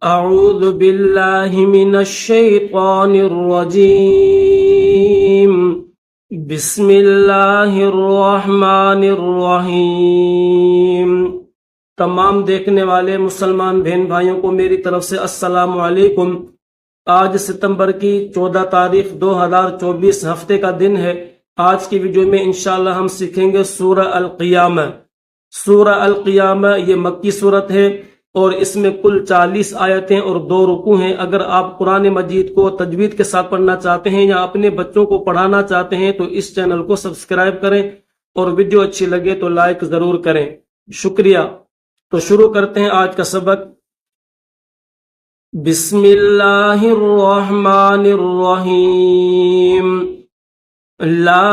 اعوذ باللہ من الشیطان الرجیم بسم اللہ الرحمن الرحیم۔ تمام دیکھنے والے مسلمان بہن بھائیوں کو میری طرف سے السلام علیکم۔ آج ستمبر کی 14 تاریخ 2024 ہفتے کا دن ہے۔ آج کی ویڈیو میں انشاءاللہ ہم سیکھیں گے سورہ القیامہ۔ سورہ القیامہ یہ مکی صورت ہے اور اس میں کل 40 آیتیں اور 2 رکوع ہیں۔ اگر آپ قرآن مجید کو تجوید کے ساتھ پڑھنا چاہتے ہیں یا اپنے بچوں کو پڑھانا چاہتے ہیں تو اس چینل کو سبسکرائب کریں اور ویڈیو اچھی لگے تو لائک ضرور کریں، شکریہ۔ تو شروع کرتے ہیں آج کا سبق۔ بسم اللہ الرحمن الرحیم۔ لا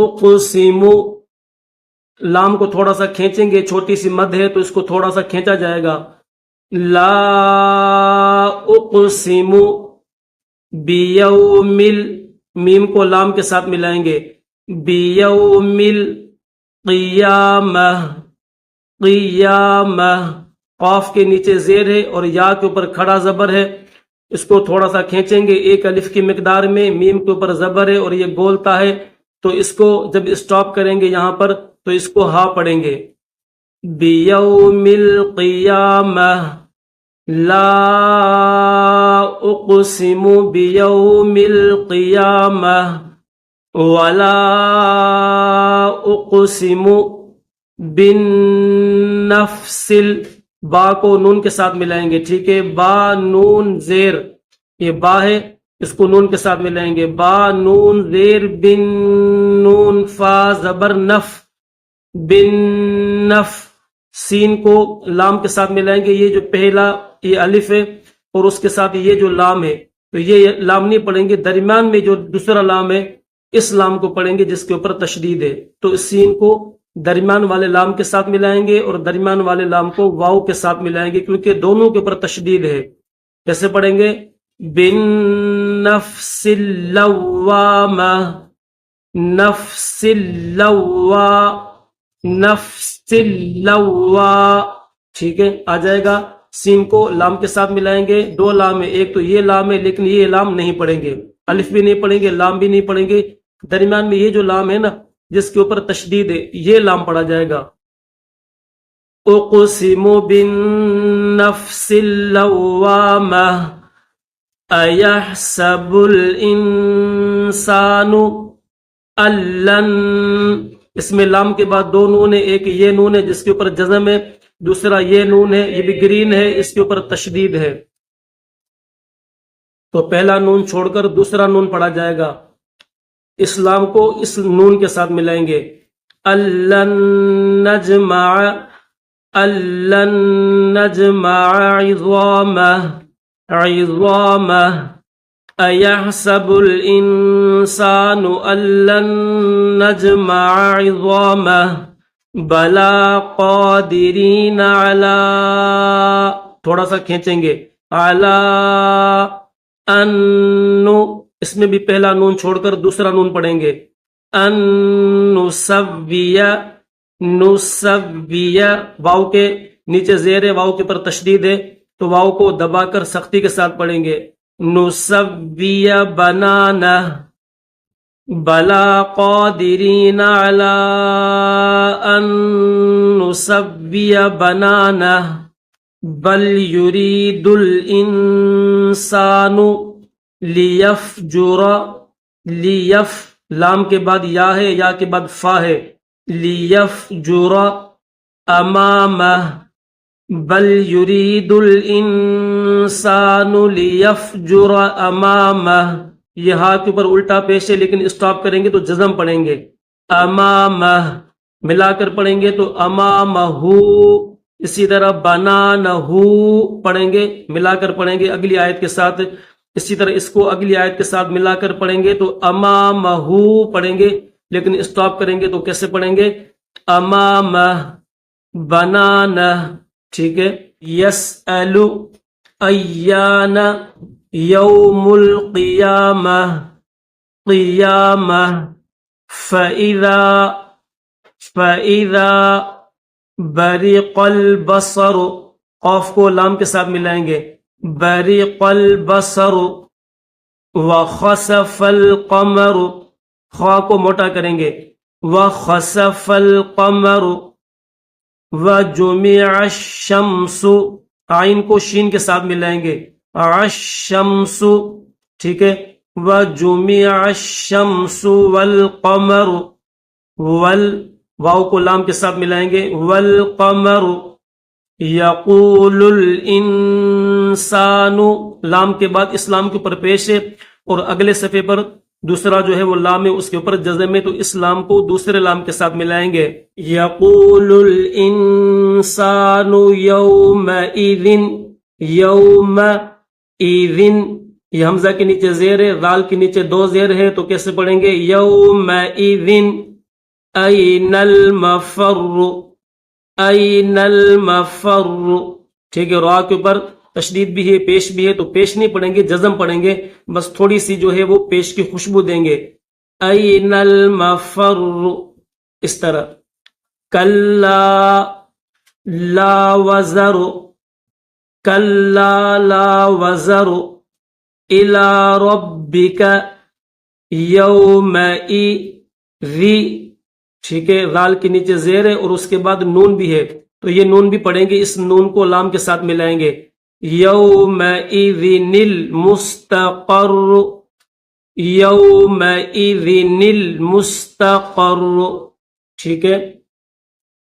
اقسم، لام کو تھوڑا سا کھینچیں گے، چھوٹی سی مد ہے تو اس کو تھوڑا سا کھینچا جائے گا۔ لا اقسم بیوم، میم کو لام کے ساتھ ملائیں گے، بیوم القیامہ، قیامہ، قاف کے نیچے زیر ہے اور یا کے اوپر کھڑا زبر ہے، اس کو تھوڑا سا کھینچیں گے ایک الف کی مقدار میں، میم کے اوپر زبر ہے اور یہ بولتا ہے تو اس کو جب اسٹاپ کریں گے یہاں پر تو اس کو ہا پڑھیں گے۔ بیوم القیامہ، لا اقسم بیوم القیامہ ولا اقسم بالنفس، با کو نون کے ساتھ ملائیں گے، ٹھیک ہے، با نون زیر، یہ با ہے، اس کو نون کے ساتھ ملائیں گے، با نون زیر بن نون فا زبر نف، بن نف، سین کو لام کے ساتھ ملائیں گے، یہ جو پہلا یہ الف ہے اور اس کے ساتھ یہ جو لام ہے تو یہ لام نہیں پڑھیں گے، درمیان میں جو دوسرا لام ہے اس لام کو پڑھیں گے جس کے اوپر تشدید ہے، تو اس سین کو درمیان والے لام کے ساتھ ملائیں گے اور درمیان والے لام کو واو کے ساتھ ملائیں گے کیونکہ دونوں کے اوپر تشدید ہے۔ کیسے پڑھیں گے؟ بن نفس اللوامہ، نفس نفس اللوا، ٹھیک ہے، آ جائے گا۔ سین کو لام کے ساتھ ملائیں گے، 2 لام ہے، ایک تو یہ لام ہے لیکن یہ لام نہیں پڑھیں گے، الف بھی نہیں پڑھیں گے، لام بھی نہیں پڑھیں گے، درمیان میں یہ جو لام ہے نا جس کے اوپر تشدید ہے یہ لام پڑھا جائے گا۔ اقسم بالنفس اللوامہ ایحسب الانسان الن، اس میں لام کے بعد 2 نون ہے، ایک یہ نون ہے جس کے اوپر جزم ہے، دوسرا یہ نون ہے، یہ بھی گرین ہے، اس کے اوپر تشدید ہے، تو پہلا نون چھوڑ کر دوسرا نون پڑھا جائے گا، اس لام کو اس نون کے ساتھ ملائیں گے۔ الن نجمع عظامہ ایحسب الانسان الن نجمع عظامہ بلا قادرین علی، تھوڑا سا کھینچیں گے، علی ان، اس میں بھی پہلا نون چھوڑ کر دوسرا نون پڑھیں گے، ان نسویہ، واو کے نیچے زیر ہے، واو کے پر تشدید ہے تو واو کو دبا کر سختی کے ساتھ پڑھیں گے، نسویہ بنانا بلا قادرین علی ان نسویہ بنانا بل یرید الانسان لیفجر، لیف لام کے بعد یا ہے، یا کے بعد فا ہے، لیفجر امامہ بل یرید الانسان لیفجر امامہ، یہ ہا کے اوپر الٹا پیش ہے لیکن اسٹاپ کریں گے تو جزم پڑھیں گے، امامہ ملا کر پڑھیں گے تو امامہ، اسی طرح بنانہ پڑھیں گے، ملا کر پڑھیں گے اگلی آیت کے ساتھ، اسی طرح اس کو اگلی آیت کے ساتھ ملا کر پڑھیں گے تو امامہ پڑھیں گے لیکن اسٹاپ کریں گے تو کیسے پڑھیں گے؟ امامہ بنانہ، ٹھیک ہے۔ یسأل ایان یوم القیامہ، قیامہ، فَإِذَا بَرِقَ الْبَصَرُ، قاف کو لام کے ساتھ ملائیں گے، بریق البصر، وخسف القمر، خوا کو موٹا کریں گے، وخسف القمر، وجمع الشمس، عین کو شین کے ساتھ ملائیں گے، الشمس، ٹھیک ہے، وجمع الشمس والقمر، واو کو لام کے ساتھ ملائیں گے، والقمر، یقول الانسان، لام کے بعد اسلام کے اوپر پیش ہے، اور اگلے صفحے پر دوسرا جو ہے وہ لام ہے، اس کے اوپر جزم ہے، تو اسلام کو دوسرے لام کے ساتھ ملائیں گے، یقول الانسان یومئذ، یومئذ، یہ حمزہ کے نیچے زیر ہے، ذال کے نیچے دو زیر ہے، تو کیسے پڑھیں گے، یومئذ این المفر، این المفر، ٹھیک ہے، را کے اوپر تشدید بھی ہے، پیش بھی ہے، تو پیش نہیں پڑھیں گے، جزم پڑھیں گے، بس تھوڑی سی جو ہے وہ پیش کی خوشبو دیں گے، این المفر، اس طرح، کلا لا وزر، کلا لا وزر الی ربک یومئذ، ٹھیک ہے، ذال کے نیچے زیر ہے اور اس کے بعد نون بھی ہے، تو یہ نون بھی پڑھیں گے، اس نون کو لام کے ساتھ ملائیں گے، یومئذ المستقر، یومئذ المستقر، ٹھیک ہے،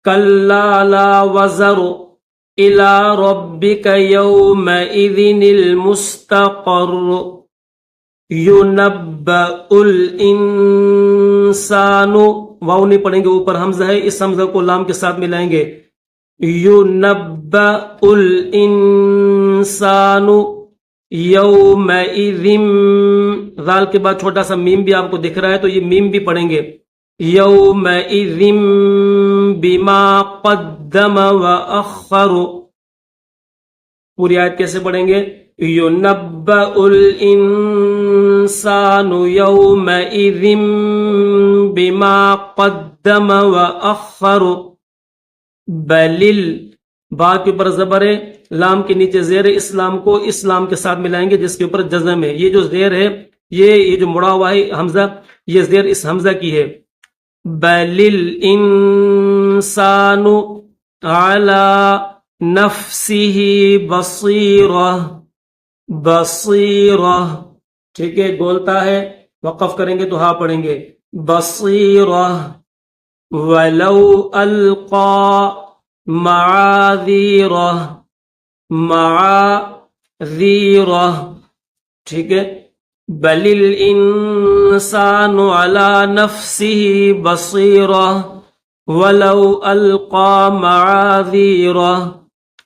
کلا لا وزر الی ربک یومئذ المستقر، ینبأ الانسان، واو نہیں پڑھیں گے، اوپر حمزہ ہے، اس حمزہ کو لام کے ساتھ ملائیں گے، ینبأ الانسان یومئذ، ذال کے بعد چھوٹا سا میم بھی آپ کو دکھ رہا ہے، تو یہ میم بھی پڑھیں گے، یومئذ بما قدم واخر، پوری آیت کیسے پڑھیں گے، ینبأ الانسان یومئذ بما قدم واخر، بلل، با کے اوپر زبر ہے، لام کے نیچے زیر ہے، اسلام کو اسلام کے ساتھ ملائیں گے جس کے اوپر جزم ہے، یہ جو زیر ہے، یہ جو مڑا ہوا ہے حمزہ، یہ زیر اس حمزہ کی ہے، بلل انسان علی نفسہ بصیرہ، بصیرہ، ٹھیک ہے، بولتا ہے، وقف کریں گے تو ہاں پڑھیں گے، بصیرہ، ولو القا معاذیرہ، معاذیرہ، ٹھیک ہے، بل الانسان علی نفسہ بصیرہ ولو القا معاذیرہ۔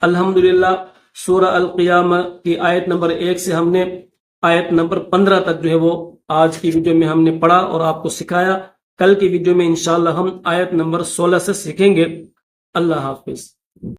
الحمدللہ سورہ القیامہ کی آیت نمبر 1 سے ہم نے آیت نمبر 15 تک جو ہے وہ آج کی ویڈیو میں ہم نے پڑھا اور آپ کو سکھایا۔ کل کی ویڈیو میں انشاءاللہ ہم آیت نمبر 16 سے سیکھیں گے۔ اللہ حافظ۔